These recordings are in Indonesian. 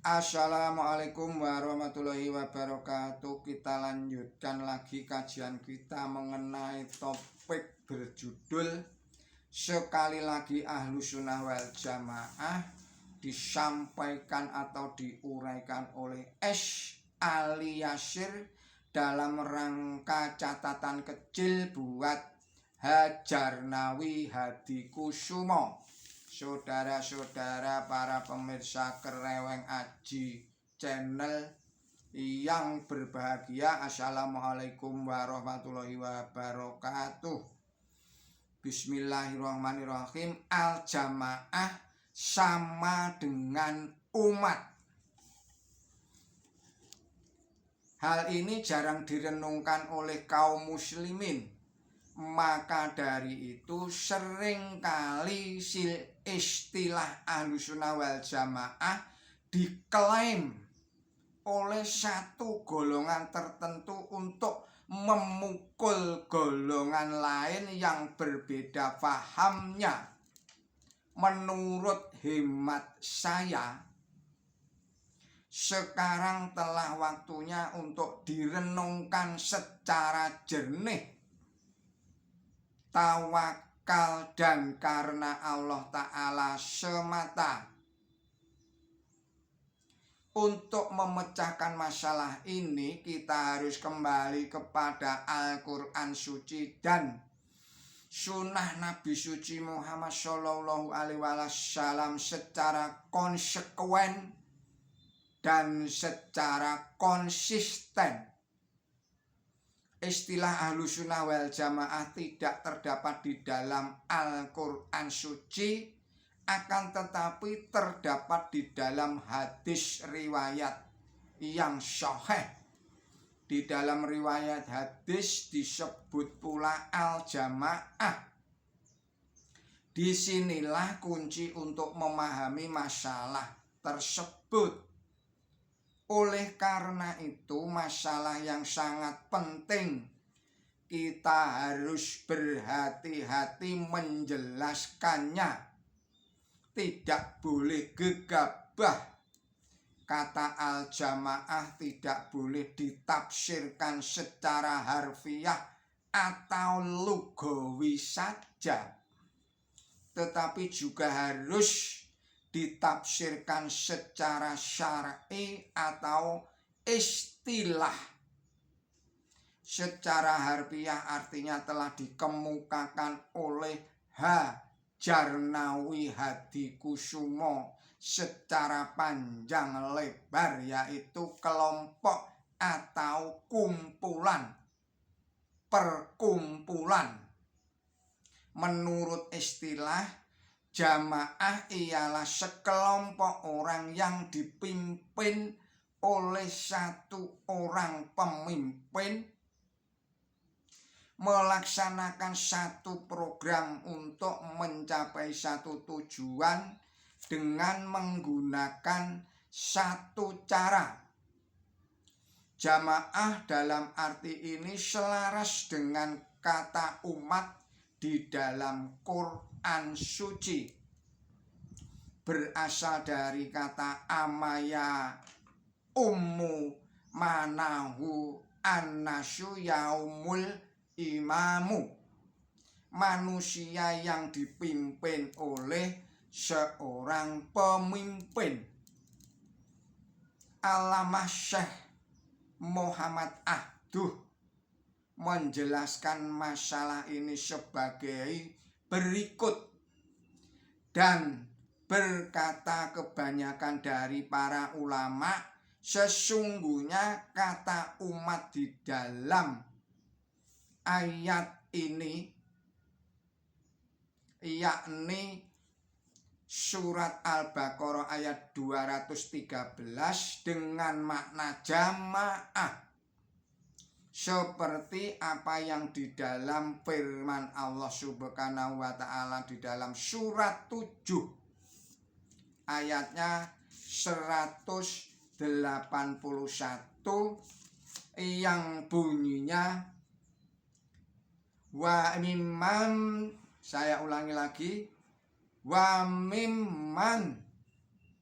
Assalamualaikum warahmatullahi wabarakatuh. Kita lanjutkan lagi kajian kita mengenai topik berjudul sekali lagi Ahlussunnah wal Jamaah, disampaikan atau diuraikan oleh Ali Yasir dalam rangka catatan kecil buat Hajarnawi Hadikusumo. Saudara-saudara para pemirsa Kereweng Aji Channel yang berbahagia, Assalamualaikum warahmatullahi wabarakatuh. Bismillahirrahmanirrahim. Al-Jamaah sama dengan umat. Hal ini jarang direnungkan oleh kaum muslimin. Maka dari itu seringkali istilah Ahlussunnah wal Jamaah diklaim oleh satu golongan tertentu untuk memukul golongan lain yang berbeda pahamnya. Menurut hemat saya, sekarang telah waktunya untuk direnungkan secara jernih, tawakal dan karena Allah Ta'ala semata. Untuk memecahkan masalah ini, kita harus kembali kepada Al-Quran Suci dan Sunnah Nabi Suci Muhammad Shallallahu Alaihi Wasallam secara konsekuen dan secara konsisten. Istilah Ahlussunnah wal Jamaah tidak terdapat di dalam Al-Quran Suci, akan tetapi terdapat di dalam hadis riwayat yang sahih. Di dalam riwayat hadis disebut pula Al-Jamaah. Disinilah kunci untuk memahami masalah tersebut. Oleh karena itu, masalah yang sangat penting, kita harus berhati-hati menjelaskannya. Tidak boleh gegabah. Kata Al-Jamaah tidak boleh ditafsirkan secara harfiah atau lugawi saja, tetapi juga harus ditafsirkan secara syar'i atau istilah. Secara harfiah artinya telah dikemukakan oleh Hajarnawi Hadikusumo secara panjang lebar, yaitu kelompok atau kumpulan, perkumpulan. Menurut istilah, jamaah ialah sekelompok orang yang dipimpin oleh satu orang pemimpin, melaksanakan satu program untuk mencapai satu tujuan dengan menggunakan satu cara. Jamaah dalam arti ini selaras dengan kata umat di dalam Quran Suci, berasal dari kata amaya ummu manahu annasu yaumul imamu, manusia yang dipimpin oleh seorang pemimpin. Allamah Syekh Muhammad Ahduh menjelaskan masalah ini sebagai berikut, dan berkata kebanyakan dari para ulama, sesungguhnya kata umat di dalam ayat ini, yakni surat Al-Baqarah ayat 213, dengan makna jamaah, seperti apa yang di dalam firman Allah Subhanahu wa Ta'ala di dalam surat 7 ayatnya 181 yang bunyinya wa mimman, saya ulangi lagi, wa mimman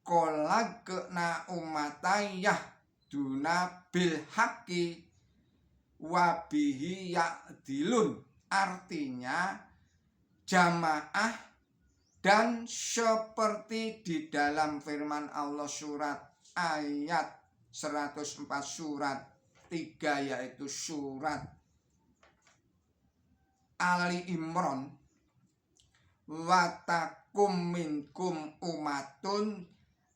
kolagna umatayah duna bil haqi wabihi ya'dilun. Artinya jamaah dan seperti di dalam firman Allah surat ayat 104 surat 3 yaitu surat Ali Imran, watakum minkum umatun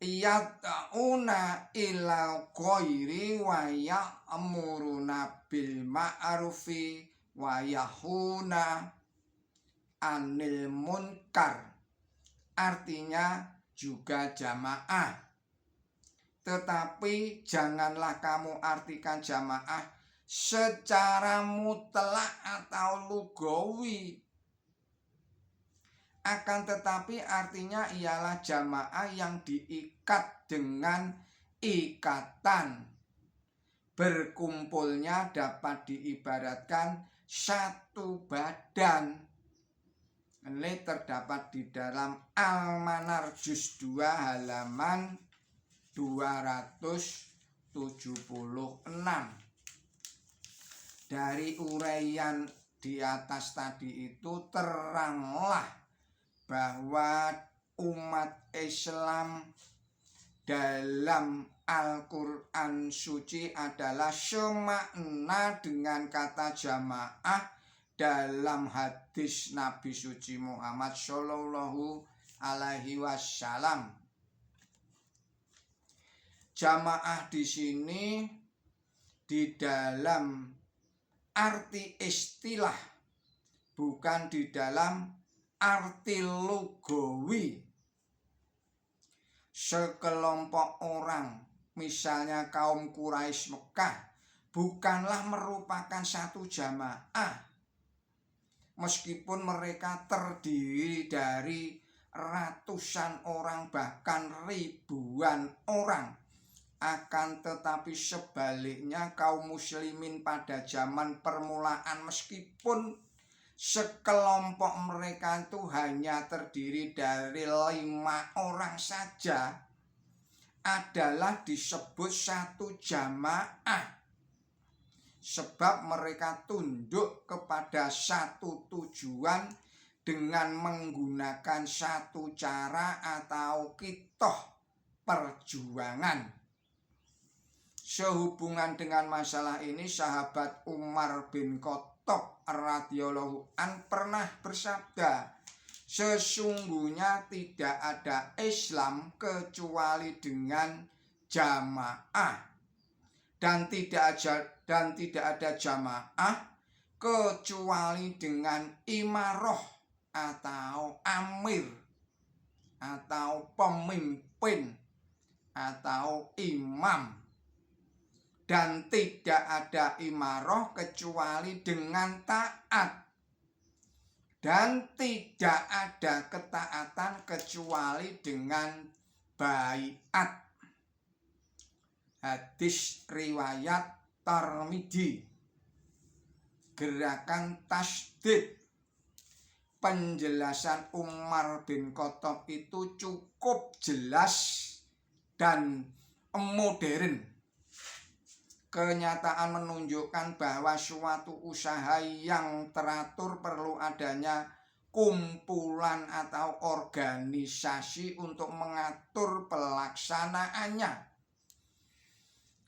yad'una ilal khairi wa ya'muruna bil ma'rufi wa yahuna anil munkar. Artinya juga jamaah. Tetapi janganlah kamu artikan jamaah secara mutlak atau lugawi. Akan tetapi artinya ialah jamaah yang diikat dengan ikatan. Berkumpulnya dapat diibaratkan satu badan. Ini terdapat di dalam Al-Manar juz 2 halaman 276. Dari uraian di atas tadi itu teranglah bahwa umat Islam dalam Al-Quran suci adalah semakna dengan kata jamaah dalam hadis Nabi suci Muhammad Shallallahu Alaihi Wasallam. Jamaah di sini di dalam arti istilah, bukan di dalam arti lugawi. Sekelompok orang, misalnya kaum Quraisy Mekah, bukanlah merupakan satu jamaah. Meskipun mereka terdiri dari ratusan orang bahkan ribuan orang, akan tetapi sebaliknya kaum muslimin pada zaman permulaan meskipun sekelompok mereka itu hanya terdiri dari 5 orang saja, adalah disebut satu jamaah. Sebab mereka tunduk kepada satu tujuan dengan menggunakan satu cara atau kitoh perjuangan. Sehubungan dengan masalah ini, sahabat Umar bin Khattab radhiyallahu an pernah bersabda, sesungguhnya tidak ada Islam kecuali dengan jamaah, dan tidak ada jamaah kecuali dengan imaroh atau amir atau pemimpin atau imam, dan tidak ada imaroh kecuali dengan taat, dan tidak ada ketaatan kecuali dengan baiat. Hadis riwayat Tirmidzi. Gerakan tasdid. Penjelasan Umar bin Khattab itu cukup jelas dan modern. Kenyataan menunjukkan bahwa suatu usaha yang teratur perlu adanya kumpulan atau organisasi untuk mengatur pelaksanaannya.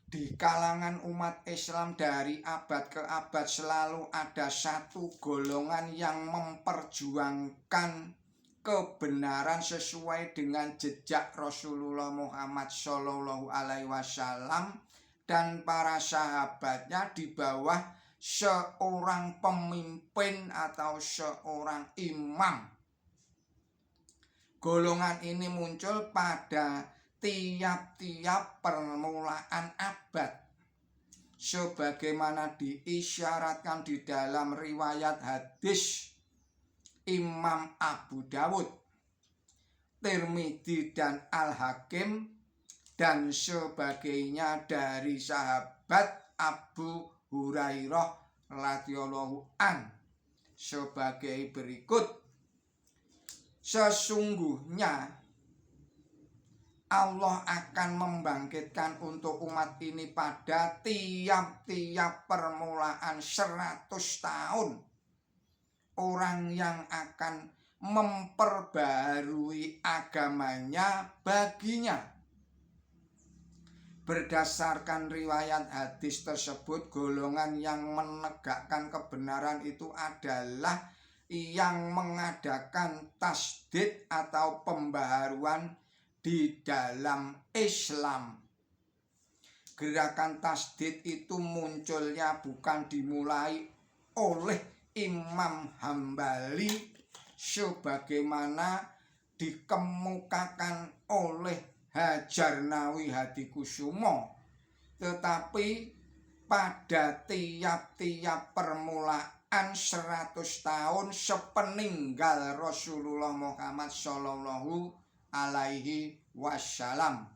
Di kalangan umat Islam dari abad ke abad selalu ada satu golongan yang memperjuangkan kebenaran sesuai dengan jejak Rasulullah Muhammad Shallallahu Alaihi Wasallam dan para sahabatnya di bawah seorang pemimpin atau seorang imam. Golongan ini muncul pada tiap-tiap permulaan abad, sebagaimana diisyaratkan di dalam riwayat hadis Imam Abu Dawud, Tirmidzi dan Al-Hakim dan sebagainya dari sahabat Abu Hurairah radhiyallahu an sebagai berikut. Sesungguhnya Allah akan membangkitkan untuk umat ini pada tiap-tiap permulaan 100 tahun. Orang yang akan memperbarui agamanya baginya. Berdasarkan riwayat hadis tersebut, golongan yang menegakkan kebenaran itu adalah yang mengadakan tasdid atau pembaharuan di dalam Islam. Gerakan tasdid itu munculnya bukan dimulai oleh Imam Hambali sebagaimana dikemukakan oleh Hajarnawi Hadikusumo, tetapi pada tiap-tiap permulaan 100 tahun sepeninggal Rasulullah Muhammad Shallallahu Alaihi Wasallam.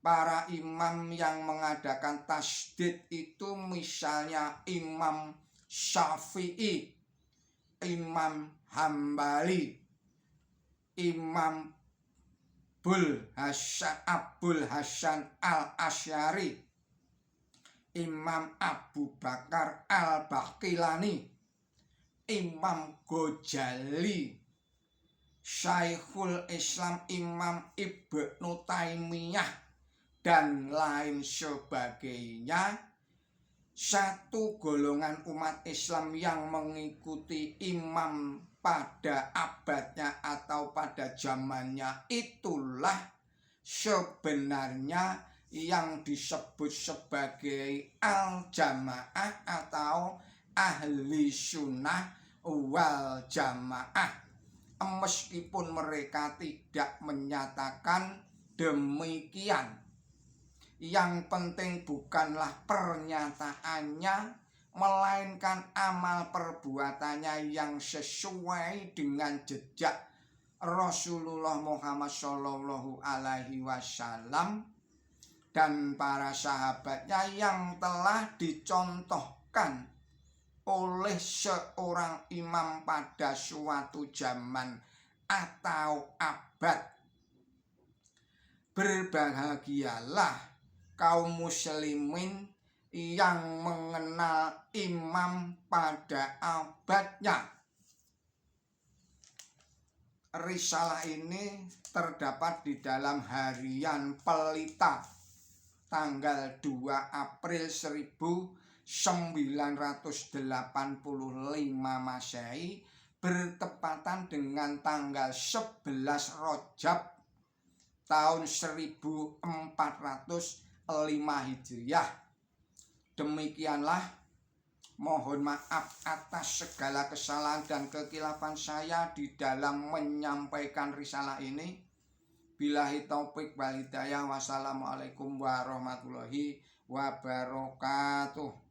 Para imam yang mengadakan tasdid itu misalnya Imam Syafi'i, Imam Hambali, Imam Abul Hasan Al-Asy'ari, Imam Abu Bakar Al-Baqilani, Imam Ghazali, Syekhul Islam Imam Ibnu Taimiyah, dan lain sebagainya. Satu golongan umat Islam yang mengikuti imam pada abadnya atau pada zamannya itulah sebenarnya yang disebut sebagai al-jamaah atau ahli sunnah wal jamaah, meskipun mereka tidak menyatakan demikian. Yang penting bukanlah pernyataannya, melainkan amal perbuatannya yang sesuai dengan jejak Rasulullah Muhammad Shallallahu Alaihi Wasallam dan para sahabatnya yang telah dicontohkan oleh seorang imam pada suatu zaman atau abad. Berbahagialah kaum muslimin yang mengenal imam pada abadnya. Risalah ini terdapat di dalam harian Pelita tanggal 2 April 1985 Masehi bertepatan dengan tanggal 11 Rajab tahun 1405 Hijriah. Demikianlah, mohon maaf atas segala kesalahan dan kekhilafan saya di dalam menyampaikan risalah ini. Billahi taufik wal hidayah. Wassalamualaikum warahmatullahi wabarakatuh.